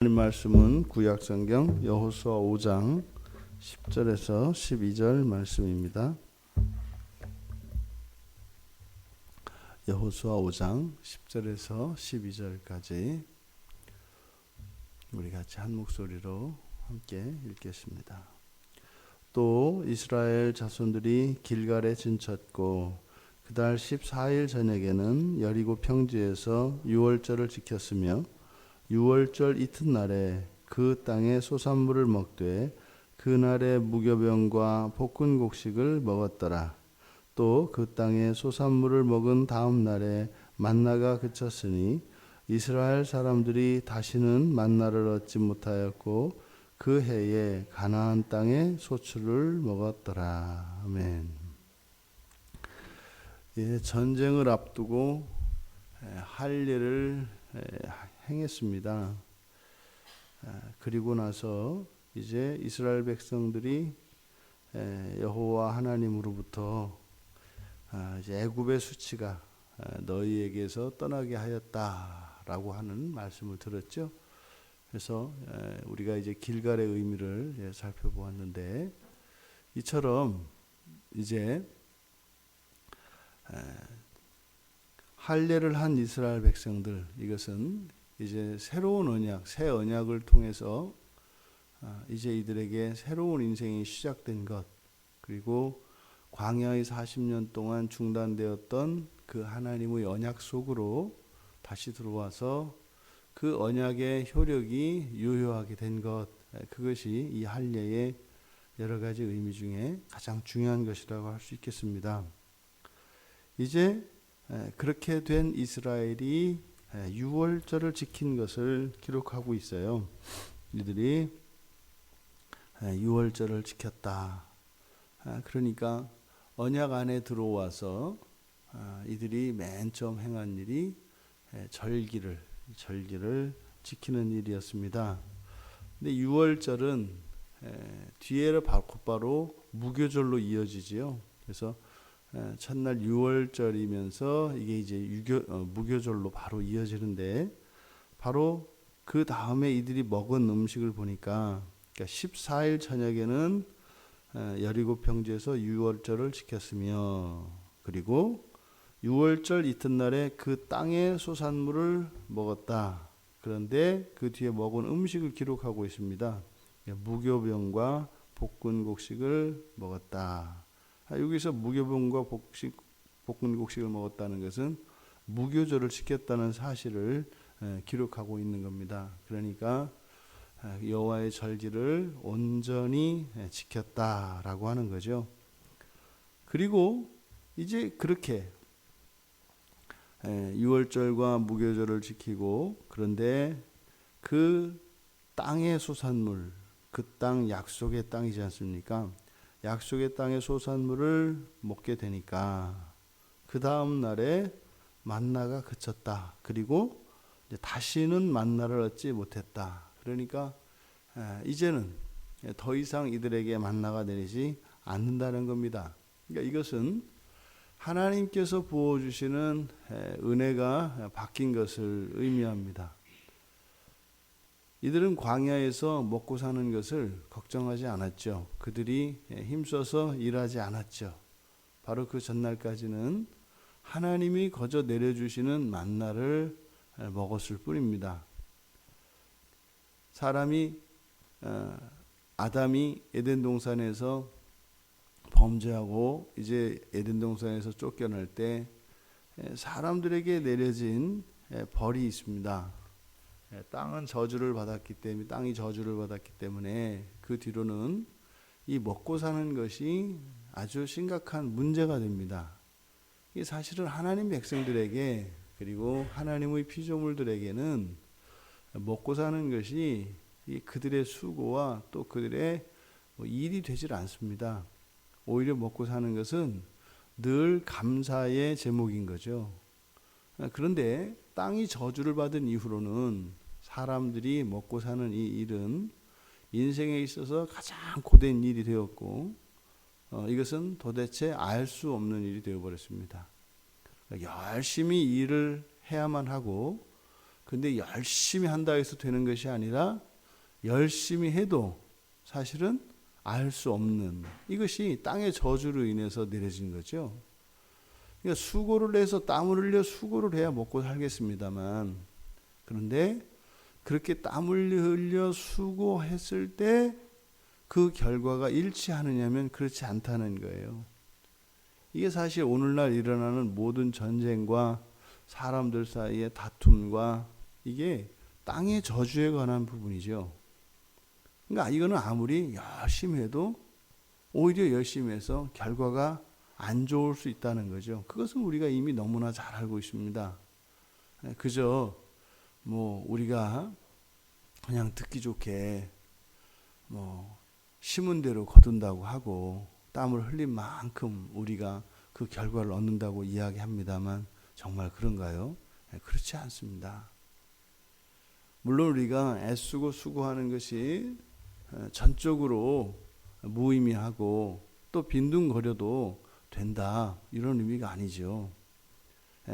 하나님 말씀은 구약성경 여호수아 5장 10절에서 12절 말씀입니다. 여호수아 5장 10절에서 12절까지 우리 같이 한 목소리로 함께 읽겠습니다. 또 이스라엘 자손들이 길갈에 진쳤고 그달 14일 저녁에는 여리고 평지에서 유월절을 지켰으며 유월절 이튿날에 그 땅의 소산물을 먹되 그날의 무교병과 볶은 곡식을 먹었더라. 또 그 땅의 소산물을 먹은 다음 날에 만나가 그쳤으니 이스라엘 사람들이 다시는 만나를 얻지 못하였고 그 해에 가나안 땅의 소출을 먹었더라. 아멘. 예, 전쟁을 앞두고 할 일을 행했습니다. 그리고 나서 이제 이스라엘 백성들이 여호와 하나님으로부터 이제 애굽의 수치가 너희에게서 떠나게 하였다라고 하는 말씀을 들었죠. 그래서 우리가 이제 길갈의 의미를 살펴보았는데 이처럼 이제 할례를 한 이스라엘 백성들, 이것은 이제 새로운 언약, 새 언약을 통해서 이제 이들에게 새로운 인생이 시작된 것, 그리고 광야의 40년 동안 중단되었던 그 하나님의 언약 속으로 다시 들어와서 그 언약의 효력이 유효하게 된 것, 그것이 이 할례의 여러 가지 의미 중에 가장 중요한 것이라고 할 수 있겠습니다. 이제 그렇게 된 이스라엘이 유월절을 지킨 것을 기록하고 있어요. 이들이 유월절을 지켰다. 그러니까 언약 안에 들어와서 이들이 맨 처음 행한 일이 절기를 지키는 일이었습니다. 근데 유월절은 뒤에는 곧바로 무교절로 이어지지요. 그래서 첫날 유월절이면서 이게 이제 무교절로 바로 이어지는데, 바로 그 다음에 이들이 먹은 음식을 보니까 14일 저녁에는 여리고 평지에서 유월절을 지켰으며, 그리고 유월절 이튿날에 그 땅의 소산물을 먹었다. 그런데 그 뒤에 먹은 음식을 기록하고 있습니다. 무교병과 볶은 곡식을 먹었다. 여기서 무교병과 볶은 곡식을 먹었다는 것은 무교절을 지켰다는 사실을 기록하고 있는 겁니다. 그러니까 여호와의 절기를 온전히 지켰다라고 하는 거죠. 그리고 이제 그렇게 유월절과 무교절을 지키고, 그런데 그 땅의 소산물, 그 땅 약속의 땅이지 않습니까? 약속의 땅의 소산물을 먹게 되니까 그 다음 날에 만나가 그쳤다. 그리고 이제 다시는 만나를 얻지 못했다. 그러니까 이제는 더 이상 이들에게 만나가 내리지 않는다는 겁니다. 그러니까 이것은 하나님께서 부어주시는 은혜가 바뀐 것을 의미합니다. 이들은 광야에서 먹고 사는 것을 걱정하지 않았죠. 그들이 힘써서 일하지 않았죠. 바로 그 전날까지는 하나님이 거저 내려주시는 만나를 먹었을 뿐입니다. 아담이 에덴 동산에서 범죄하고 이제 에덴 동산에서 쫓겨날 때 사람들에게 내려진 벌이 있습니다. 땅이 저주를 받았기 때문에 그 뒤로는 이 먹고 사는 것이 아주 심각한 문제가 됩니다. 이 사실은 하나님 백성들에게, 그리고 하나님의 피조물들에게는 먹고 사는 것이 그들의 수고와 또 그들의 일이 되질 않습니다. 오히려 먹고 사는 것은 늘 감사의 제목인 거죠. 그런데 땅이 저주를 받은 이후로는 사람들이 먹고 사는 이 일은 인생에 있어서 가장 고된 일이 되었고, 이것은 도대체 알 수 없는 일이 되어버렸습니다. 열심히 일을 해야만 하고 근데 열심히 한다 해서 되는 것이 아니라 열심히 해도 사실은 알 수 없는, 이것이 땅의 저주로 인해서 내려진 거죠. 그러니까 수고를 해서 땀을 흘려 수고를 해야 먹고 살겠습니다만, 그런데 그렇게 땀을 흘려 수고했을 때 그 결과가 일치하느냐면 그렇지 않다는 거예요. 이게 사실 오늘날 일어나는 모든 전쟁과 사람들 사이의 다툼과 이게 땅의 저주에 관한 부분이죠. 그러니까 이거는 아무리 열심히 해도 오히려 열심히 해서 결과가 안 좋을 수 있다는 거죠. 그것은 우리가 이미 너무나 잘 알고 있습니다. 그저 뭐 우리가 그냥 듣기 좋게 뭐 심은 대로 거둔다고 하고 땀을 흘린 만큼 우리가 그 결과를 얻는다고 이야기합니다만 정말 그런가요? 그렇지 않습니다. 물론 우리가 애쓰고 수고하는 것이 전적으로 무의미하고 또 빈둥거려도 된다, 이런 의미가 아니죠.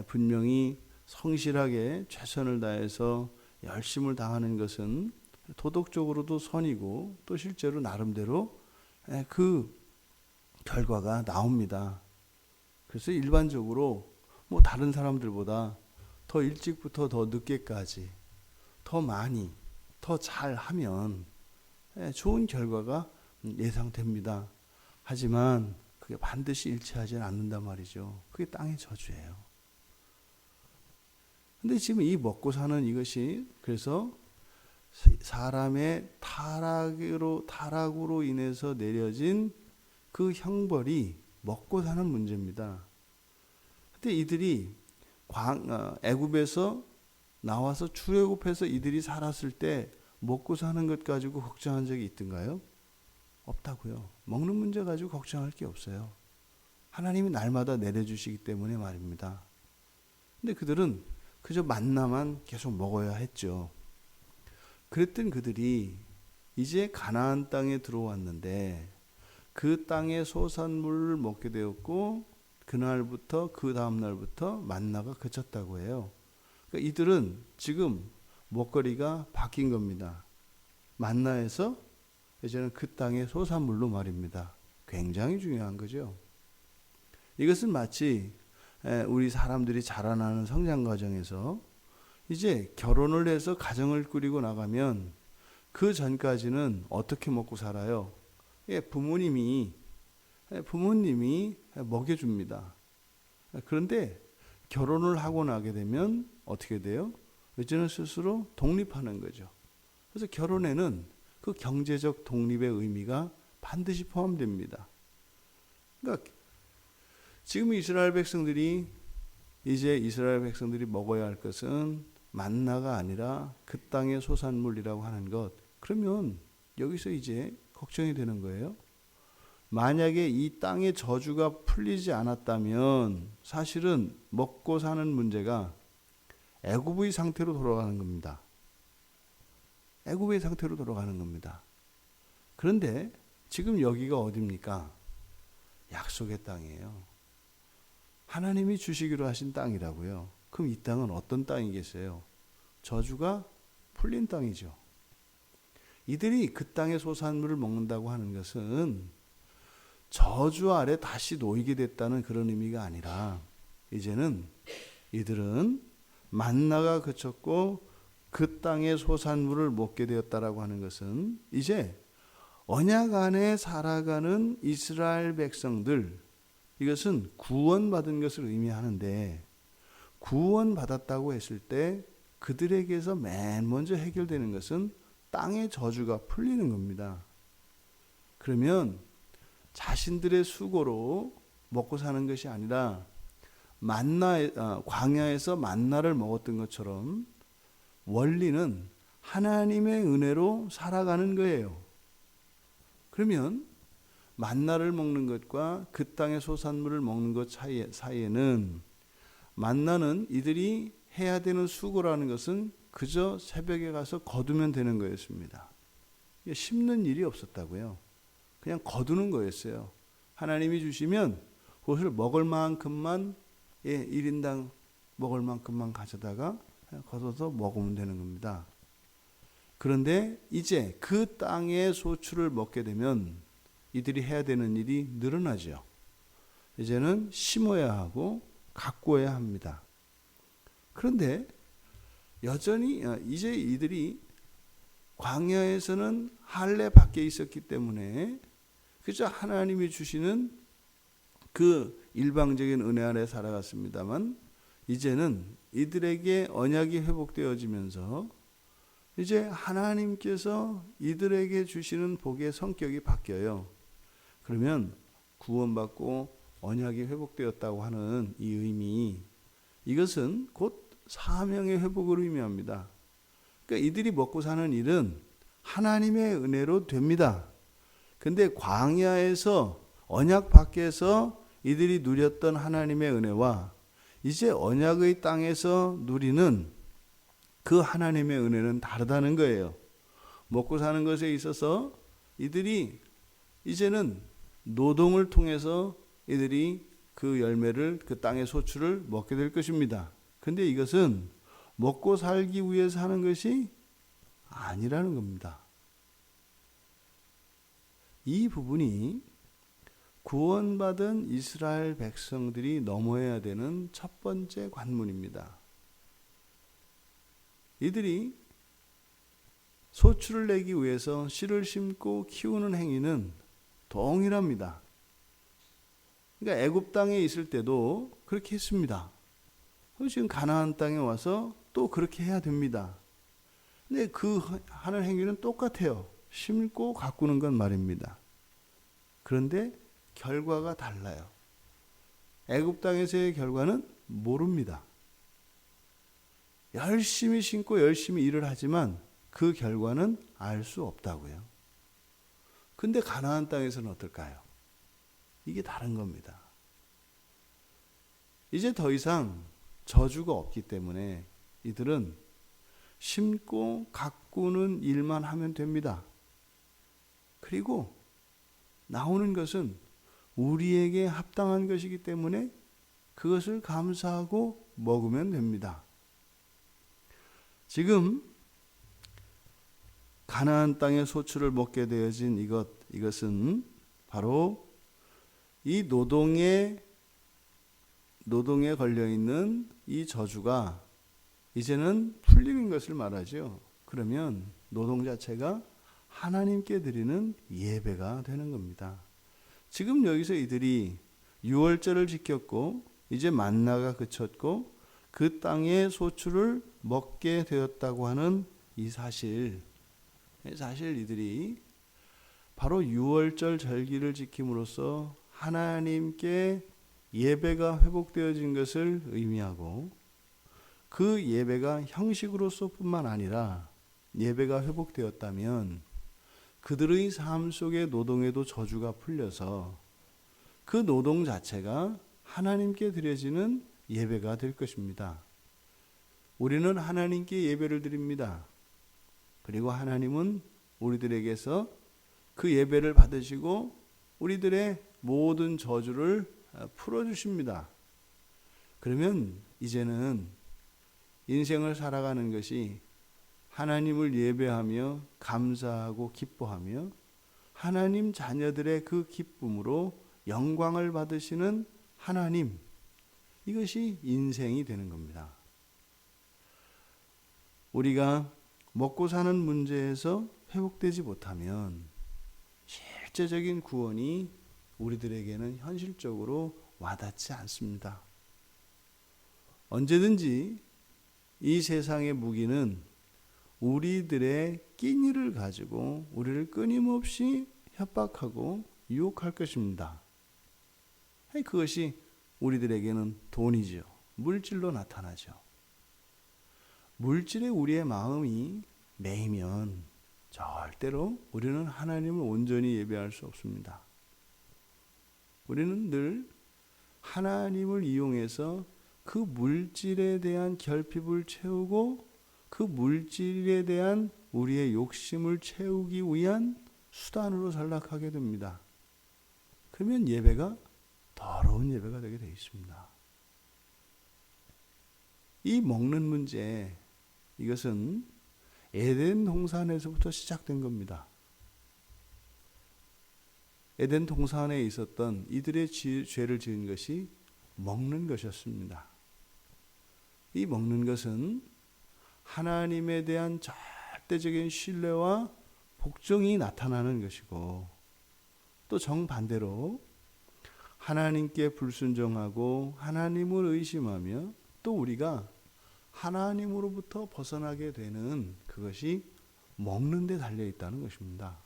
분명히 성실하게 최선을 다해서 열심을 다하는 것은 도덕적으로도 선이고 또 실제로 나름대로 그 결과가 나옵니다. 그래서 일반적으로 뭐 다른 사람들보다 더 일찍부터 더 늦게까지 더 많이 더 잘하면 좋은 결과가 예상됩니다. 하지만 그게 반드시 일치하지는 않는단 말이죠. 그게 땅의 저주예요. 근데 지금 이 먹고 사는 이것이 그래서 사람의 타락으로 인해서 내려진 그 형벌이 먹고 사는 문제입니다. 근데 이들이 애굽에서 나와서 출애굽해서 이들이 살았을 때 먹고 사는 것 가지고 걱정한 적이 있던가요? 없다고요. 먹는 문제 가지고 걱정할 게 없어요. 하나님이 날마다 내려주시기 때문에 말입니다. 근데 그들은 그저 만나만 계속 먹어야 했죠. 그랬던 그들이 이제 가나안 땅에 들어왔는데 그 땅의 소산물을 먹게 되었고 그날부터 그 다음 날부터 만나가 그쳤다고 해요. 그러니까 이들은 지금 먹거리가 바뀐 겁니다. 만나에서 이제는 그 땅의 소산물로 말입니다. 굉장히 중요한 거죠. 이것은 마치 우리 사람들이 자라나는 성장 과정에서 이제 결혼을 해서 가정을 꾸리고 나가면 그 전까지는 어떻게 먹고 살아요? 부모님이 먹여줍니다. 그런데 결혼을 하고 나게 되면 어떻게 돼요? 이제는 스스로 독립하는 거죠. 그래서 결혼에는 그 경제적 독립의 의미가 반드시 포함됩니다. 그러니까 지금 이스라엘 백성들이 먹어야 할 것은 만나가 아니라 그 땅의 소산물이라고 하는 것. 그러면 여기서 이제 걱정이 되는 거예요. 만약에 이 땅의 저주가 풀리지 않았다면 사실은 먹고 사는 문제가 애굽의 상태로 돌아가는 겁니다. 애굽의 상태로 돌아가는 겁니다. 그런데 지금 여기가 어디입니까? 약속의 땅이에요. 하나님이 주시기로 하신 땅이라고요. 그럼 이 땅은 어떤 땅이겠어요? 저주가 풀린 땅이죠. 이들이 그 땅의 소산물을 먹는다고 하는 것은 저주 아래 다시 놓이게 됐다는 그런 의미가 아니라 이제는 이들은 만나가 그쳤고 그 땅의 소산물을 먹게 되었다라고 하는 것은 이제 언약 안에 살아가는 이스라엘 백성들, 이것은 구원받은 것을 의미하는데 구원받았다고 했을 때 그들에게서 맨 먼저 해결되는 것은 땅의 저주가 풀리는 겁니다. 그러면 자신들의 수고로 먹고 사는 것이 아니라 광야에서 만나를 먹었던 것처럼 원리는 하나님의 은혜로 살아가는 거예요. 그러면 만나를 먹는 것과 그 땅의 소산물을 먹는 것 사이에는 만나는 이들이 해야 되는 수고라는 것은 그저 새벽에 가서 거두면 되는 거였습니다. 심는 일이 없었다고요. 그냥 거두는 거였어요. 하나님이 주시면 그것을 먹을 만큼만 1인당 먹을 만큼만 가져다가 걷어서 먹으면 되는 겁니다. 그런데 이제 그 땅의 소출을 먹게 되면 이들이 해야 되는 일이 늘어나죠. 이제는 심어야 하고 가꾸어야 합니다. 그런데 여전히 이제 이들이 광야에서는 할례 밖에 있었기 때문에 그저 하나님이 주시는 그 일방적인 은혜 아래 살아갔습니다만, 이제는 이들에게 언약이 회복되어지면서 이제 하나님께서 이들에게 주시는 복의 성격이 바뀌어요. 그러면 구원받고 언약이 회복되었다고 하는 이 의미, 이것은 곧 사명의 회복을 의미합니다. 그러니까 이들이 먹고 사는 일은 하나님의 은혜로 됩니다. 근데 광야에서 언약 밖에서 이들이 누렸던 하나님의 은혜와 이제 언약의 땅에서 누리는 그 하나님의 은혜는 다르다는 거예요. 먹고 사는 것에 있어서 이들이 이제는 노동을 통해서 이들이 그 열매를, 그 땅의 소출을 먹게 될 것입니다. 근데 이것은 먹고 살기 위해서 하는 것이 아니라는 겁니다. 이 부분이 구원받은 이스라엘 백성들이 넘어야 되는 첫 번째 관문입니다. 이들이 소출을 내기 위해서 씨를 심고 키우는 행위는 동일합니다. 그러니까 애굽 땅에 있을 때도 그렇게 했습니다. 지금 가나안 땅에 와서 또 그렇게 해야 됩니다. 근데 그 하는 행위는 똑같아요. 심고 가꾸는 건 말입니다. 그런데 결과가 달라요. 애굽 땅에서의 결과는 모릅니다. 열심히 심고 열심히 일을 하지만 그 결과는 알 수 없다고요. 근데 가나안 땅에서는 어떨까요? 이게 다른 겁니다. 이제 더 이상 저주가 없기 때문에 이들은 심고 가꾸는 일만 하면 됩니다. 그리고 나오는 것은 우리에게 합당한 것이기 때문에 그것을 감사하고 먹으면 됩니다. 지금 가나안 땅의 소출을 먹게 되어진 이것은 바로 이 노동에 걸려있는 이 저주가 이제는 풀리는 것을 말하죠. 그러면 노동 자체가 하나님께 드리는 예배가 되는 겁니다. 지금 여기서 이들이 유월절을 지켰고 이제 만나가 그쳤고 그 땅의 소출을 먹게 되었다고 하는 이 사실 이들이 바로 유월절 절기를 지킴으로써 하나님께 예배가 회복되어진 것을 의미하고, 그 예배가 형식으로서뿐만 아니라 예배가 회복되었다면 그들의 삶 속의 노동에도 저주가 풀려서 그 노동 자체가 하나님께 드려지는 예배가 될 것입니다. 우리는 하나님께 예배를 드립니다. 그리고 하나님은 우리들에게서 그 예배를 받으시고 우리들의 모든 저주를 풀어주십니다. 그러면 이제는 인생을 살아가는 것이 하나님을 예배하며 감사하고 기뻐하며 하나님 자녀들의 그 기쁨으로 영광을 받으시는 하나님, 이것이 인생이 되는 겁니다. 우리가 먹고 사는 문제에서 회복되지 못하면 실제적인 구원이 우리들에게는 현실적으로 와닿지 않습니다. 언제든지 이 세상의 무기는 우리들의 끼니를 가지고 우리를 끊임없이 협박하고 유혹할 것입니다. 그것이 우리들에게는 돈이죠. 물질로 나타나죠. 물질에 우리의 마음이 매이면 절대로 우리는 하나님을 온전히 예배할 수 없습니다. 우리는 늘 하나님을 이용해서 그 물질에 대한 결핍을 채우고 그 물질에 대한 우리의 욕심을 채우기 위한 수단으로 전락하게 됩니다. 그러면 예배가 더러운 예배가 되게 되어 있습니다. 이 먹는 문제, 이것은 에덴 동산에서부터 시작된 겁니다. 에덴 동산에 있었던 이들의 죄를 지은 것이 먹는 것이었습니다. 이 먹는 것은 하나님에 대한 절대적인 신뢰와 복종이 나타나는 것이고, 또 정반대로 하나님께 불순종하고 하나님을 의심하며 또 우리가 하나님으로부터 벗어나게 되는 그것이 먹는 데 달려 있다는 것입니다.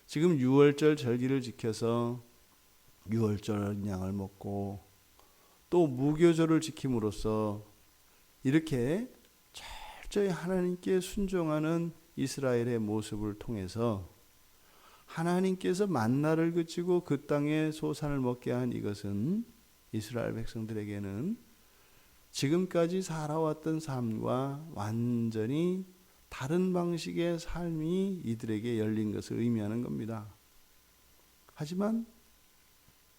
지금 유월절 절기를 지켜서 유월절 양을 먹고 또 무교절을 지킴으로써 이렇게 철저히 하나님께 순종하는 이스라엘의 모습을 통해서 하나님께서 만나를 그치고 그 땅에 소산을 먹게 한 이것은 이스라엘 백성들에게는 지금까지 살아왔던 삶과 완전히 다른 방식의 삶이 이들에게 열린 것을 의미하는 겁니다. 하지만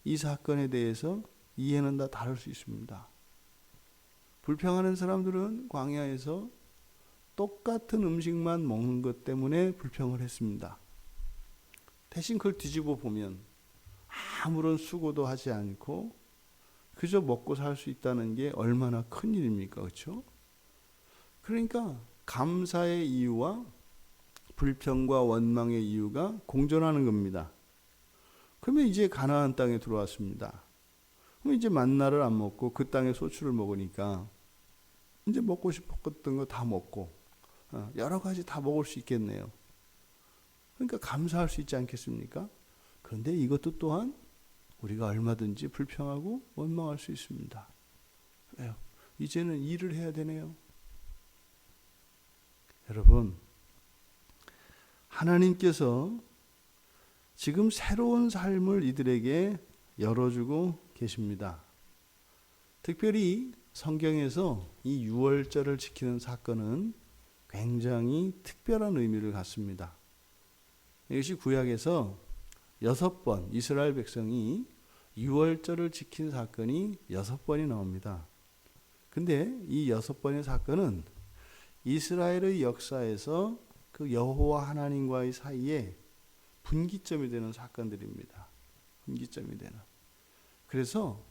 이 사건에 대해서 이해는 다 다를 수 있습니다. 불평하는 사람들은 광야에서 똑같은 음식만 먹는 것 때문에 불평을 했습니다. 대신 그걸 뒤집어 보면 아무런 수고도 하지 않고 그저 먹고 살 수 있다는 게 얼마나 큰 일입니까? 그렇죠? 그러니까 감사의 이유와 불평과 원망의 이유가 공존하는 겁니다. 그러면 이제 가나안 땅에 들어왔습니다. 그럼 이제 만나를 안 먹고 그 땅에 소출을 먹으니까 이제 먹고 싶었던 거 다 먹고 여러 가지 다 먹을 수 있겠네요. 그러니까 감사할 수 있지 않겠습니까? 그런데 이것도 또한 우리가 얼마든지 불평하고 원망할 수 있습니다. 왜요? 이제는 일을 해야 되네요. 여러분, 하나님께서 지금 새로운 삶을 이들에게 열어주고 계십니다. 특별히 성경에서 이 유월절을 지키는 사건은 굉장히 특별한 의미를 갖습니다. 이것이 구약에서 6번 이스라엘 백성이 유월절을 지킨 사건이 6번이 나옵니다. 근데 이 6번의 사건은 이스라엘의 역사에서 그 여호와 하나님과의 사이에 분기점이 되는 사건들입니다. 분기점이 되는. 그래서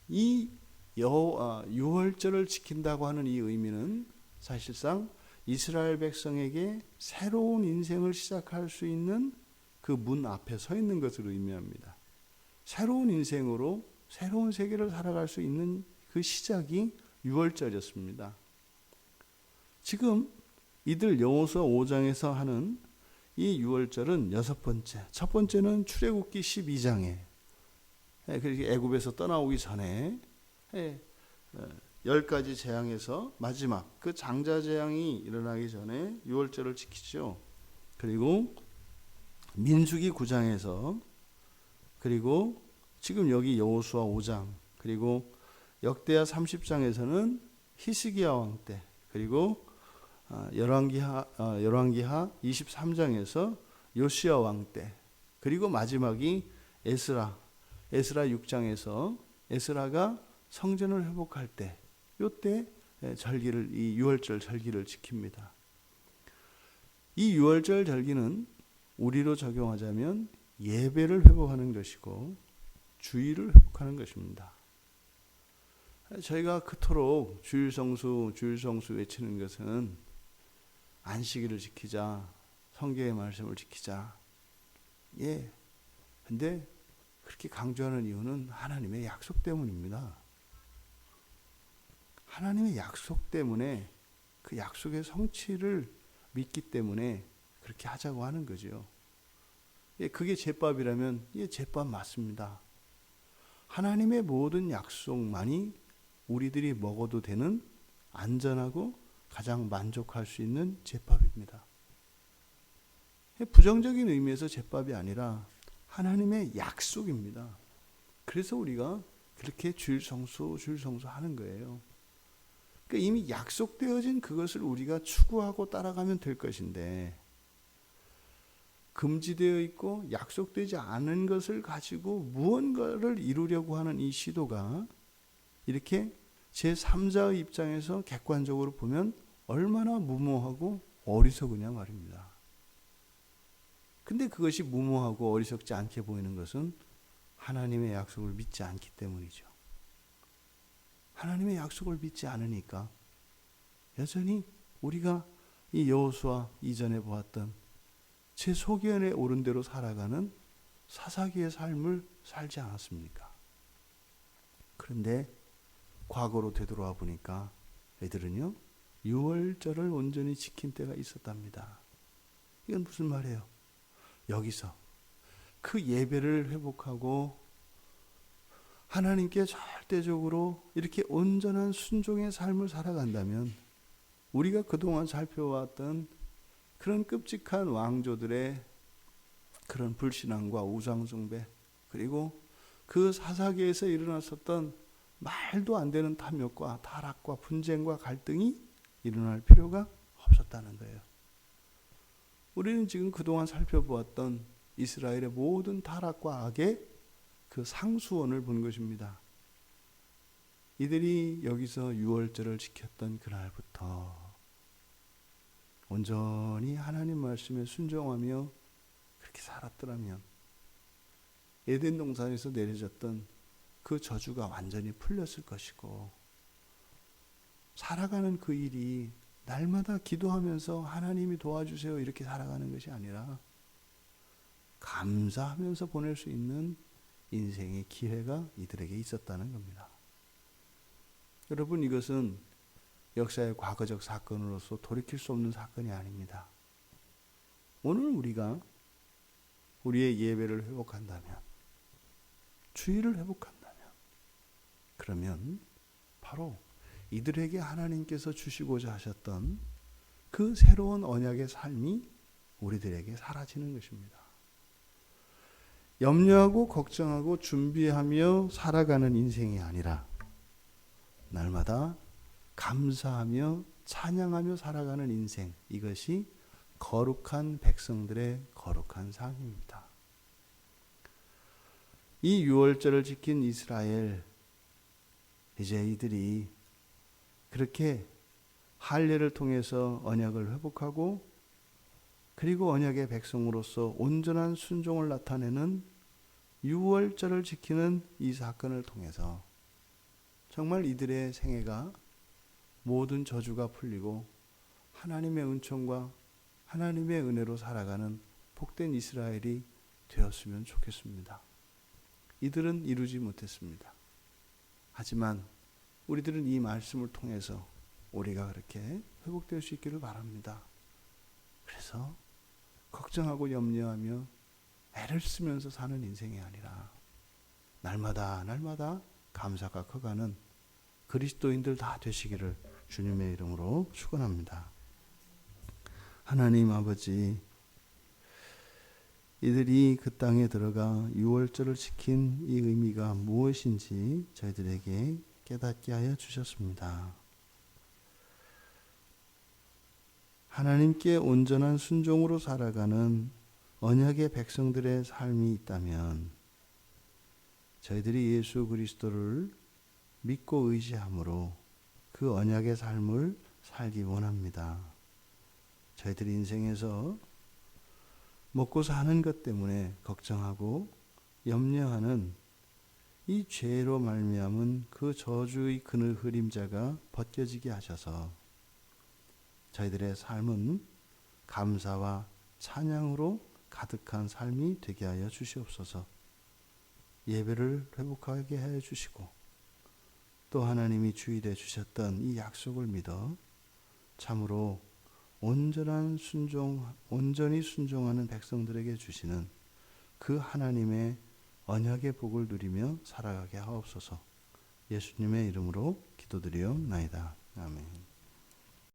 이 유월절을 지킨다고 하는 이 의미는 사실상 이스라엘 백성에게 새로운 인생을 시작할 수 있는 그 문 앞에 서 있는 것을 의미합니다. 새로운 인생으로 새로운 세계를 살아갈 수 있는 그 시작이 유월절이었습니다. 지금 이들 여호수아 5장에서 하는 이 유월절은 6번째. 첫 번째는 출애굽기 12장에 애굽에서 떠나오기 전에 10가지 재앙에서 마지막 그 장자 재앙이 일어나기 전에 유월절을 지키죠. 그리고 민수기 9장에서, 그리고 지금 여기 여호수아 5장, 그리고 역대하 30장에서는 히스기야 왕 때, 그리고 열왕기하 23장에서 요시야 왕 때, 그리고 마지막이 에스라 6장에서 에스라가 성전을 회복할 때, 요때 절기를, 이 유월절 절기를 지킵니다. 이 유월절 절기는 우리로 적용하자면 예배를 회복하는 것이고 주일을 회복하는 것입니다. 저희가 그토록 주일 성수 외치는 것은 안식일을 지키자, 성경의 말씀을 지키자. 예. 근데 그렇게 강조하는 이유는 하나님의 약속 때문입니다. 하나님의 약속 때문에, 그 약속의 성취를 믿기 때문에 그렇게 하자고 하는 거죠. 예, 그게 제법이라면 예, 제법 맞습니다. 하나님의 모든 약속만이 우리들이 먹어도 되는 안전하고 가장 만족할 수 있는 제법입니다. 부정적인 의미에서 제법이 아니라 하나님의 약속입니다. 그래서 우리가 그렇게 주일 성수 하는 거예요. 그러니까 이미 약속되어진 그것을 우리가 추구하고 따라가면 될 것인데, 금지되어 있고 약속되지 않은 것을 가지고 무언가를 이루려고 하는 이 시도가 이렇게 제3자의 입장에서 객관적으로 보면 얼마나 무모하고 어리석으냐 말입니다. 근데 그것이 무모하고 어리석지 않게 보이는 것은 하나님의 약속을 믿지 않기 때문이죠. 하나님의 약속을 믿지 않으니까 여전히 우리가 이 여호수아 이전에 보았던 제 소견에 오른 대로 살아가는 사사기의 삶을 살지 않았습니까? 그런데 과거로 되돌아와 보니까 애들은요, 유월절을 온전히 지킨 때가 있었답니다. 이건 무슨 말이에요? 여기서 그 예배를 회복하고 하나님께 절대적으로 이렇게 온전한 순종의 삶을 살아간다면 우리가 그동안 살펴왔던 그런 끔찍한 왕조들의 그런 불신앙과 우상숭배, 그리고 그 사사기에서 일어났었던 말도 안 되는 탐욕과 타락과 분쟁과 갈등이 일어날 필요가 없었다는 거예요. 우리는 지금 그동안 살펴보았던 이스라엘의 모든 타락과 악의 그 상수원을 본 것입니다. 이들이 여기서 유월절을 지켰던 그날부터 온전히 하나님 말씀에 순종하며 그렇게 살았더라면 에덴 동산에서 내려졌던 그 저주가 완전히 풀렸을 것이고, 살아가는 그 일이 날마다 기도하면서 하나님이 도와주세요 이렇게 살아가는 것이 아니라 감사하면서 보낼 수 있는 인생의 기회가 이들에게 있었다는 겁니다. 여러분, 이것은 역사의 과거적 사건으로서 돌이킬 수 없는 사건이 아닙니다. 오늘 우리가 우리의 예배를 회복한다면, 주의를 회복한다면, 그러면 바로 이들에게 하나님께서 주시고자 하셨던 그 새로운 언약의 삶이 우리들에게 사라지는 것입니다. 염려하고 걱정하고 준비하며 살아가는 인생이 아니라 날마다 감사하며 찬양하며 살아가는 인생, 이것이 거룩한 백성들의 거룩한 삶입니다. 이 유월절을 지킨 이스라엘, 이제 이들이 그렇게 할례를 통해서 언약을 회복하고 그리고 언약의 백성으로서 온전한 순종을 나타내는 유월절을 지키는 이 사건을 통해서 정말 이들의 생애가 모든 저주가 풀리고 하나님의 은총과 하나님의 은혜로 살아가는 복된 이스라엘이 되었으면 좋겠습니다. 이들은 이루지 못했습니다. 하지만 우리들은 이 말씀을 통해서 우리가 그렇게 회복될 수 있기를 바랍니다. 그래서 걱정하고 염려하며 애를 쓰면서 사는 인생이 아니라 날마다 감사가 커가는 그리스도인들 다 되시기를 주님의 이름으로 축원합니다. 하나님 아버지, 이들이 그 땅에 들어가 유월절을 지킨 이 의미가 무엇인지 저희들에게 깨닫게 하여 주셨습니다. 하나님께 온전한 순종으로 살아가는 언약의 백성들의 삶이 있다면 저희들이 예수 그리스도를 믿고 의지함으로 그 언약의 삶을 살기 원합니다. 저희들이 인생에서 먹고 사는 것 때문에 걱정하고 염려하는 이 죄로 말미암은 그 저주의 그늘 그림자가 벗겨지게 하셔서 저희들의 삶은 감사와 찬양으로 가득한 삶이 되게 하여 주시옵소서. 예배를 회복하게 하여 주시고 또 하나님이 주의되어 주셨던 이 약속을 믿어 참으로 온전히 순종하는 백성들에게 주시는 그 하나님의 언약의 복을 누리며 살아가게 하옵소서. 예수님의 이름으로 기도드리옵나이다. 아멘.